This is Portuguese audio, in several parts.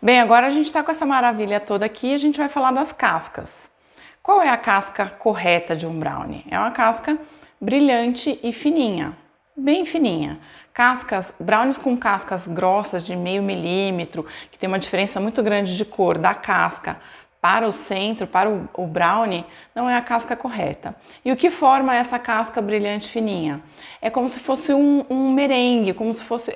Bem, agora a gente está com essa maravilha toda aqui e a gente vai falar das cascas. Qual é a casca correta de um brownie? É uma casca brilhante e fininha, bem fininha. Brownies com cascas grossas de meio milímetro, que tem uma diferença muito grande de cor da casca para o centro, para o brownie, não é a casca correta. E o que forma essa casca brilhante fininha? É como se fosse um merengue, como se fosse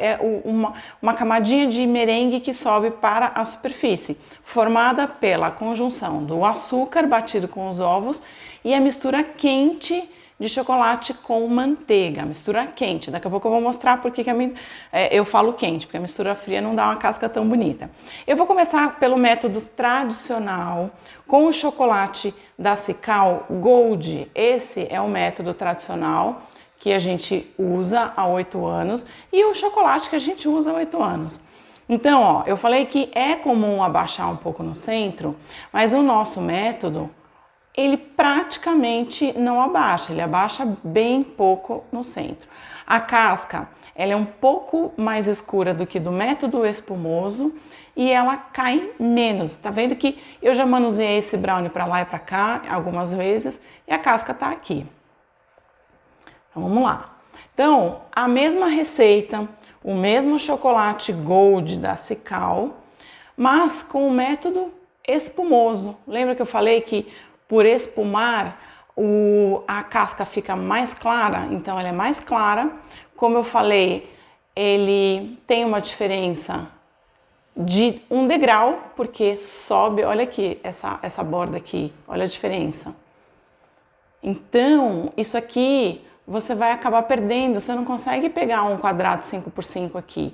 uma camadinha de merengue que sobe para a superfície, formada pela conjunção do açúcar batido com os ovos e a mistura quente de chocolate com manteiga, mistura quente. Daqui a pouco eu vou mostrar porque eu falo quente, porque a mistura fria não dá uma casca tão bonita. Eu vou começar pelo método tradicional, com o chocolate da Cacau Gold. Esse é o método tradicional que a gente usa há 8 anos e o chocolate que a gente usa há 8 anos. Então, ó, eu falei que é comum abaixar um pouco no centro, mas o nosso método ele praticamente não abaixa, ele abaixa bem pouco no centro. A casca, ela é um pouco mais escura do que do método espumoso e ela cai menos. Tá vendo que eu já manuseei esse brownie para lá e para cá algumas vezes e a casca tá aqui. Então vamos lá. Então, a mesma receita, o mesmo chocolate Gold da Cacau, mas com o método espumoso. Lembra que eu falei que por espumar, a casca fica mais clara, então ela é mais clara. Como eu falei, ele tem uma diferença de 1 degrau, porque sobe, olha aqui, essa borda aqui, olha a diferença. Então, isso aqui você vai acabar perdendo, você não consegue pegar um quadrado 5x5 aqui.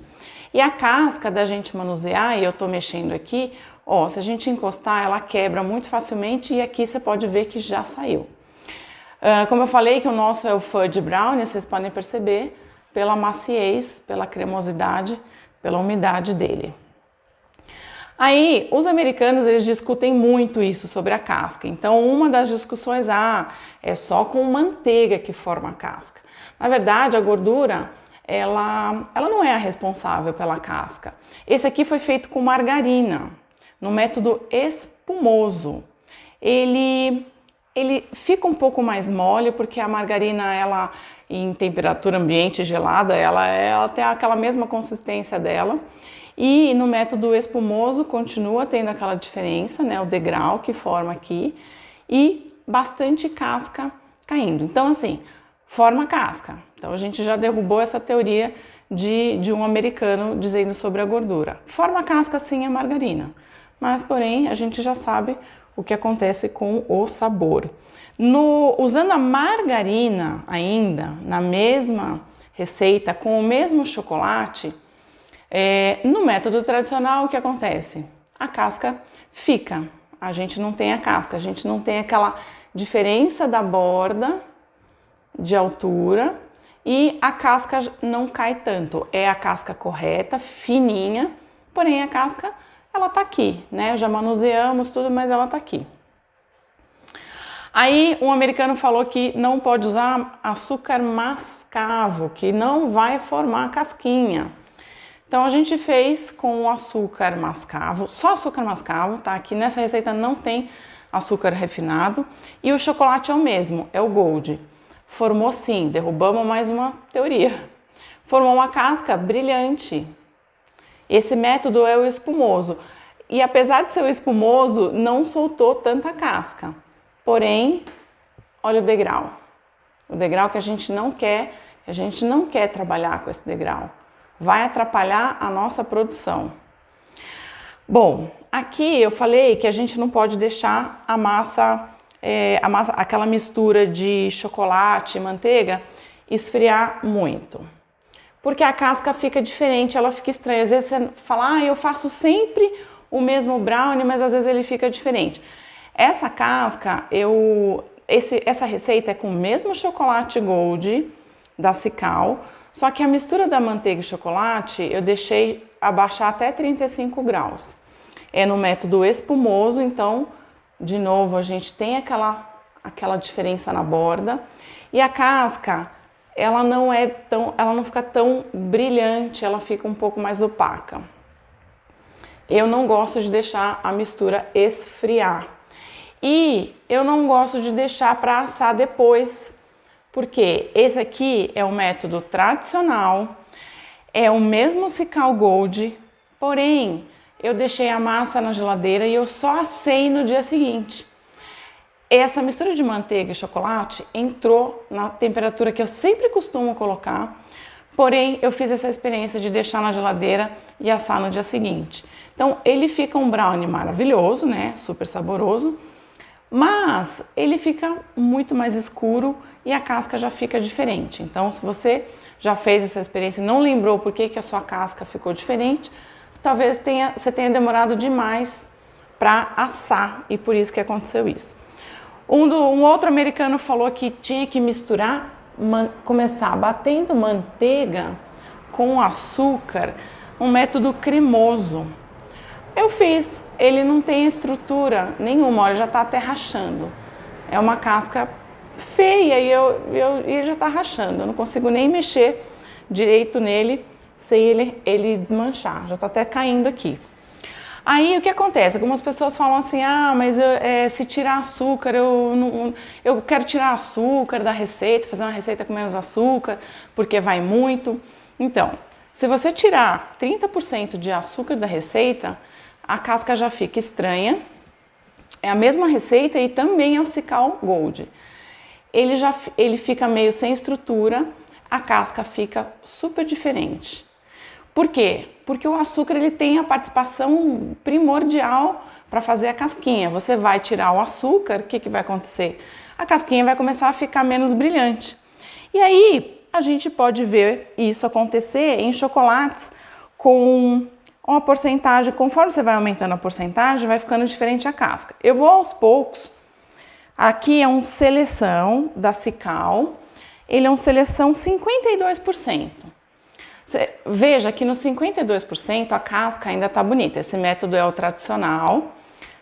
E a casca da gente manusear, e eu tô mexendo aqui, ó, se a gente encostar, ela quebra muito facilmente e aqui você pode ver que já saiu. Como eu falei que o nosso é o fudge brownie, vocês podem perceber pela maciez, pela cremosidade, pela umidade dele. Aí, os americanos, eles discutem muito isso sobre a casca. Então, uma das discussões, é só com manteiga que forma a casca. Na verdade, a gordura, ela não é a responsável pela casca. Esse aqui foi feito com margarina, no método espumoso. Ele fica um pouco mais mole porque a margarina, ela em temperatura ambiente gelada, ela tem aquela mesma consistência dela. E no método espumoso continua tendo aquela diferença, né, o degrau que forma aqui e bastante casca caindo. Então assim, forma casca. Então a gente já derrubou essa teoria de um americano dizendo sobre a gordura. Forma casca sim a margarina, mas porém a gente já sabe o que acontece com o sabor. Usando a margarina ainda, na mesma receita, com o mesmo chocolate, no método tradicional o que acontece? A casca fica, a gente não tem a casca, a gente não tem aquela diferença da borda de altura e a casca não cai tanto, é a casca correta, fininha, porém a casca ela tá aqui, né? Já manuseamos tudo, mas ela tá aqui. Aí um americano falou que não pode usar açúcar mascavo, que não vai formar casquinha. Então a gente fez com o açúcar mascavo, só açúcar mascavo, tá? Aqui nessa receita não tem açúcar refinado e o chocolate é o mesmo, é o Gold. Formou sim, derrubamos mais uma teoria. Formou uma casca brilhante. Esse método é o espumoso. E apesar de ser o espumoso, não soltou tanta casca. Porém, olha o degrau. O degrau que a gente não quer trabalhar com esse degrau. Vai atrapalhar a nossa produção. Bom, aqui eu falei que a gente não pode deixar a massa, aquela mistura de chocolate e manteiga, esfriar muito. Porque a casca fica diferente, ela fica estranha. Às vezes você fala, eu faço sempre o mesmo brownie, mas às vezes ele fica diferente. Essa casca, essa receita é com o mesmo chocolate Gold da Cacau, só que a mistura da manteiga e chocolate eu deixei abaixar até 35 graus. É no método espumoso, então, de novo, a gente tem aquela diferença na borda. E a casca, ela não fica tão brilhante, ela fica um pouco mais opaca. Eu não gosto de deixar a mistura esfriar. E eu não gosto de deixar para assar depois, porque esse aqui é o método tradicional, é o mesmo Cical Gold, porém eu deixei a massa na geladeira e eu só assei no dia seguinte. Essa mistura de manteiga e chocolate entrou na temperatura que eu sempre costumo colocar, porém eu fiz essa experiência de deixar na geladeira e assar no dia seguinte. Então ele fica um brownie maravilhoso, né? Super saboroso, mas ele fica muito mais escuro e a casca já fica diferente. Então se você já fez essa experiência e não lembrou por que a sua casca ficou diferente, talvez você tenha demorado demais para assar e por isso que aconteceu isso. Um outro americano falou que tinha que misturar, começar batendo manteiga com açúcar, um método cremoso. Eu fiz, ele não tem estrutura nenhuma, olha, já está até rachando. É uma casca feia e ele já está rachando, eu não consigo nem mexer direito nele sem ele desmanchar, já está até caindo aqui. Aí o que acontece? Algumas pessoas falam assim, mas se tirar açúcar, eu quero tirar açúcar da receita, fazer uma receita com menos açúcar, porque vai muito. Então, se você tirar 30% de açúcar da receita, a casca já fica estranha. É a mesma receita e também é o Cical Gold. Ele fica meio sem estrutura, a casca fica super diferente. Por quê? Porque o açúcar ele tem a participação primordial para fazer a casquinha. Você vai tirar o açúcar, o que vai acontecer? A casquinha vai começar a ficar menos brilhante. E aí a gente pode ver isso acontecer em chocolates com uma porcentagem, conforme você vai aumentando a porcentagem, vai ficando diferente a casca. Eu vou aos poucos. Aqui é um seleção da Cical, ele é um seleção 52%. Veja que no 52% a casca ainda está bonita, esse método é o tradicional.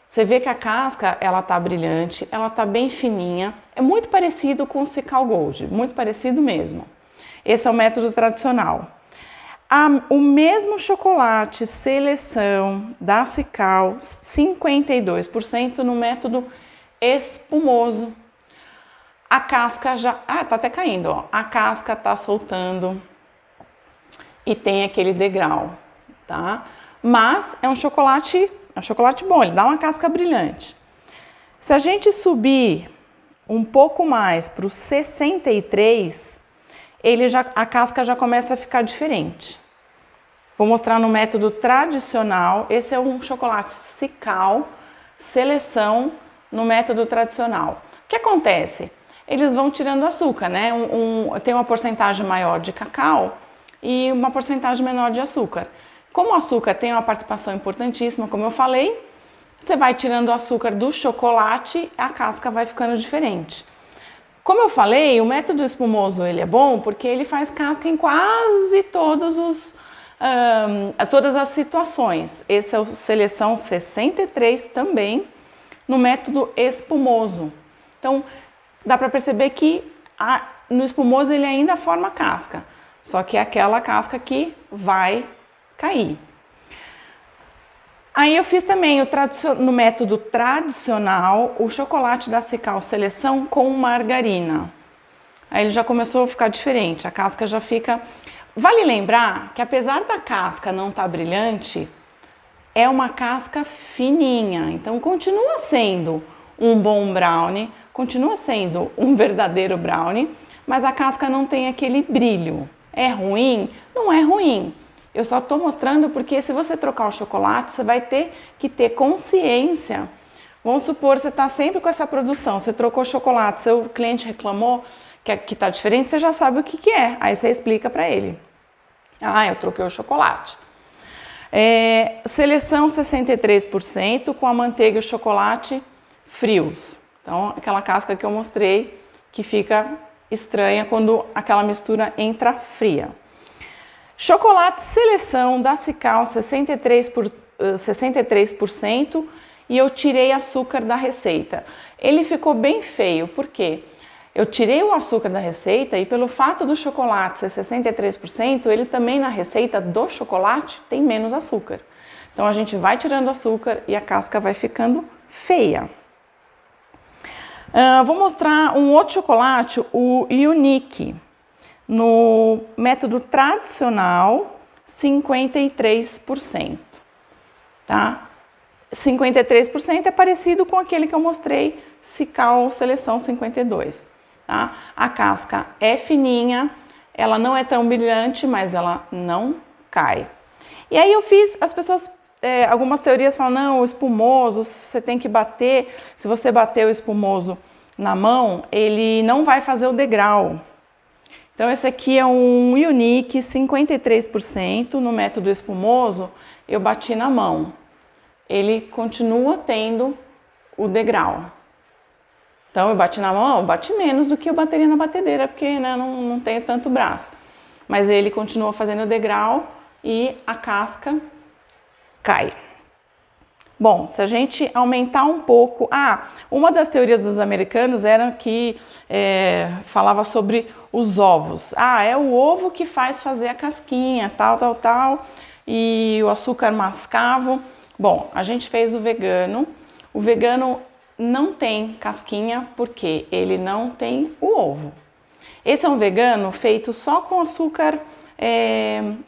Você vê que a casca ela está brilhante, ela está bem fininha, é muito parecido com o Cical Gold, muito parecido mesmo. Esse é o método tradicional. O mesmo chocolate seleção da Cical, 52% no método espumoso. A casca já, tá até caindo, ó. A casca tá soltando e tem aquele degrau, tá? Mas é um chocolate bom, ele dá uma casca brilhante. Se a gente subir um pouco mais para o 63, a casca já começa a ficar diferente. Vou mostrar no método tradicional. Esse é um chocolate Cical, seleção no método tradicional. O que acontece? Eles vão tirando açúcar, né? Tem uma porcentagem maior de cacau e uma porcentagem menor de açúcar. Como o açúcar tem uma participação importantíssima, como eu falei, você vai tirando o açúcar do chocolate, a casca vai ficando diferente. Como eu falei, o método espumoso ele é bom porque ele faz casca em quase todas as situações. Esse é o seleção 63 também, no método espumoso. Então, dá para perceber que no espumoso ele ainda forma casca, só que é aquela casca que vai cair. Aí eu fiz também no método tradicional o chocolate da Cical Seleção com margarina. Aí ele já começou a ficar diferente, a casca já fica... Vale lembrar que apesar da casca não estar brilhante, é uma casca fininha, então continua sendo um bom brownie, continua sendo um verdadeiro brownie, mas a casca não tem aquele brilho. É ruim? Não é ruim. Eu só estou mostrando porque se você trocar o chocolate, você vai ter que ter consciência. Vamos supor, você está sempre com essa produção, você trocou o chocolate, seu cliente reclamou que está diferente, você já sabe o que é. Aí você explica para ele. Eu troquei o chocolate. Seleção 63% com a manteiga e o chocolate frios. Então, aquela casca que eu mostrei que fica estranha quando aquela mistura entra fria. Chocolate seleção da Cical 63% e eu tirei açúcar da receita. Ele ficou bem feio, por quê? Eu tirei o açúcar da receita e pelo fato do chocolate ser 63%, ele também na receita do chocolate tem menos açúcar. Então a gente vai tirando açúcar e a casca vai ficando feia. Vou mostrar um outro chocolate, o Unique. No método tradicional, 53%, tá? 53% é parecido com aquele que eu mostrei, Cical Seleção 52, tá? A casca é fininha, ela não é tão brilhante, mas ela não cai. E aí eu fiz, as pessoas, algumas teorias falam, não, o espumoso, você tem que bater, se você bater o espumoso na mão, ele não vai fazer o degrau. Então esse aqui é um Unique 53%, no método espumoso, eu bati na mão. Ele continua tendo o degrau. Então eu bati na mão, eu bati menos do que eu bateria na batedeira, porque né, não tem tanto braço. Mas ele continua fazendo o degrau e a casca cai. Bom, se a gente aumentar um pouco... uma das teorias dos americanos era que falava sobre os ovos. É o ovo que faz fazer a casquinha, tal, e o açúcar mascavo. Bom, a gente fez o vegano não tem casquinha porque ele não tem o ovo. Esse é um vegano feito só com açúcar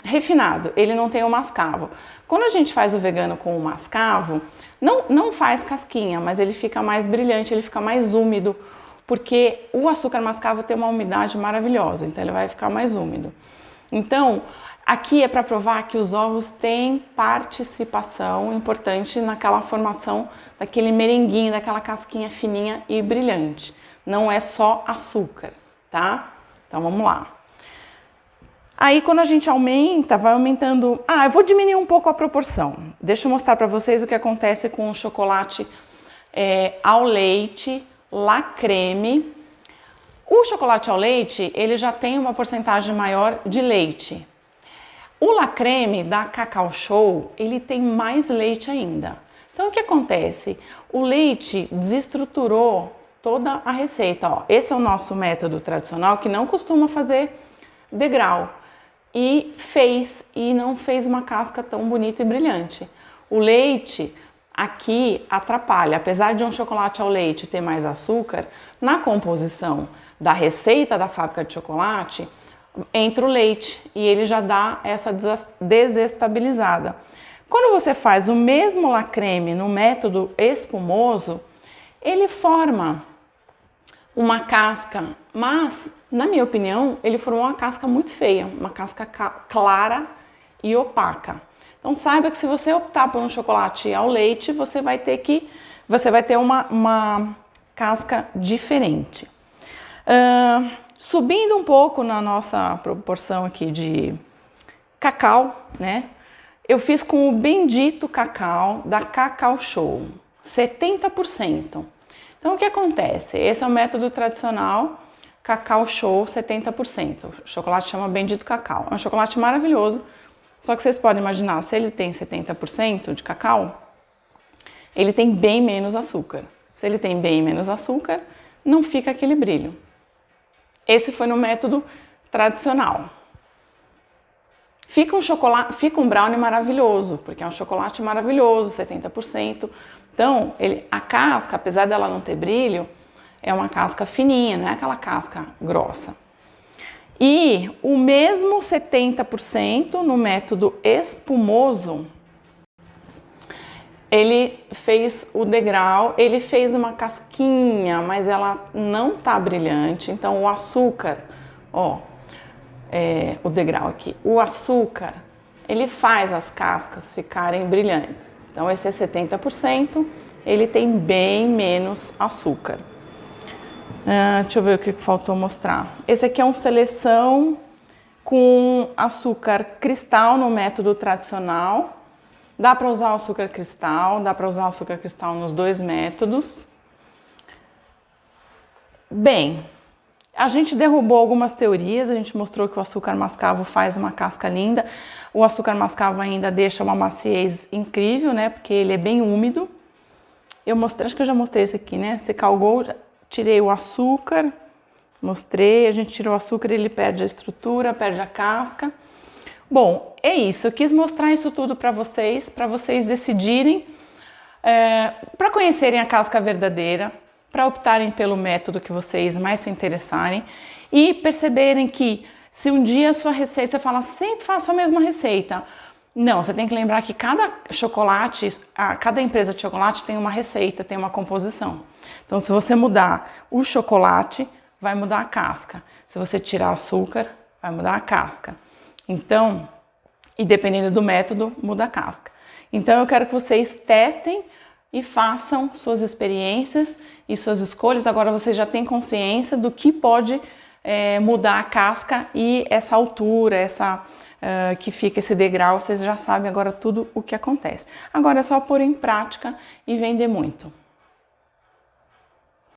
refinado, ele não tem o mascavo. Quando a gente faz o vegano com o mascavo, não faz casquinha, mas ele fica mais brilhante, ele fica mais úmido, porque o açúcar mascavo tem uma umidade maravilhosa, então ele vai ficar mais úmido. Então, aqui é para provar que os ovos têm participação importante naquela formação daquele merenguinho, daquela casquinha fininha e brilhante. Não é só açúcar, tá? Então vamos lá. Aí quando a gente aumenta, vai aumentando... eu vou diminuir um pouco a proporção. Deixa eu mostrar para vocês o que acontece com o chocolate ao leite, La Creme. O chocolate ao leite, ele já tem uma porcentagem maior de leite. O La Creme da Cacau Show, ele tem mais leite ainda. Então o que acontece? O leite desestruturou toda a receita. Ó, esse é o nosso método tradicional que não costuma fazer degrau. E não fez uma casca tão bonita e brilhante. O leite aqui atrapalha, apesar de um chocolate ao leite ter mais açúcar, na composição da receita da fábrica de chocolate, entra o leite e ele já dá essa desestabilizada. Quando você faz o mesmo La Creme no método espumoso, ele forma uma casca, mas, na minha opinião, ele formou uma casca muito feia, uma casca clara e opaca. Então saiba que se você optar por um chocolate ao leite, você vai ter uma casca diferente. Subindo um pouco na nossa proporção aqui de cacau, né? Eu fiz com o bendito cacau da Cacau Show, 70%. Então o que acontece? Esse é o método tradicional, Cacau Show 70%. O chocolate chama Bendito Cacau. É um chocolate maravilhoso, só que vocês podem imaginar, se ele tem 70% de cacau, ele tem bem menos açúcar. Se ele tem bem menos açúcar, não fica aquele brilho. Esse foi no método tradicional. Fica um brownie maravilhoso, porque é um chocolate maravilhoso, 70%. Então, a casca, apesar dela não ter brilho, é uma casca fininha, não é aquela casca grossa. E o mesmo 70% no método espumoso, ele fez o degrau, ele fez uma casquinha, mas ela não tá brilhante. Então, o açúcar, o degrau aqui, o açúcar, ele faz as cascas ficarem brilhantes. Então, esse é 70%, ele tem bem menos açúcar. Deixa eu ver o que faltou mostrar. Esse aqui é um seleção com açúcar cristal no método tradicional. Dá para usar o açúcar cristal, nos dois métodos. Bem, a gente derrubou algumas teorias, a gente mostrou que o açúcar mascavo faz uma casca linda. O açúcar mascavo ainda deixa uma maciez incrível, né? Porque ele é bem úmido. Acho que eu já mostrei esse aqui, né? Cical Gold, tirei o açúcar, Mostrei, a gente tirou o açúcar, ele perde a estrutura, perde a casca. Bom, é isso, eu quis mostrar isso tudo para vocês decidirem, para conhecerem a casca verdadeira, para optarem pelo método que vocês mais se interessarem e perceberem que se um dia a sua receita, você fala, sempre faço a mesma receita. Não, você tem que lembrar que cada chocolate, cada empresa de chocolate tem uma receita, tem uma composição. Então, se você mudar o chocolate, vai mudar a casca. Se você tirar açúcar, vai mudar a casca. Então, e dependendo do método, muda a casca. Então, eu quero que vocês testem e façam suas experiências e suas escolhas. Agora vocês já têm consciência do que pode mudar a casca e essa altura, que fica esse degrau, vocês já sabem agora tudo o que acontece. Agora é só pôr em prática e vender muito.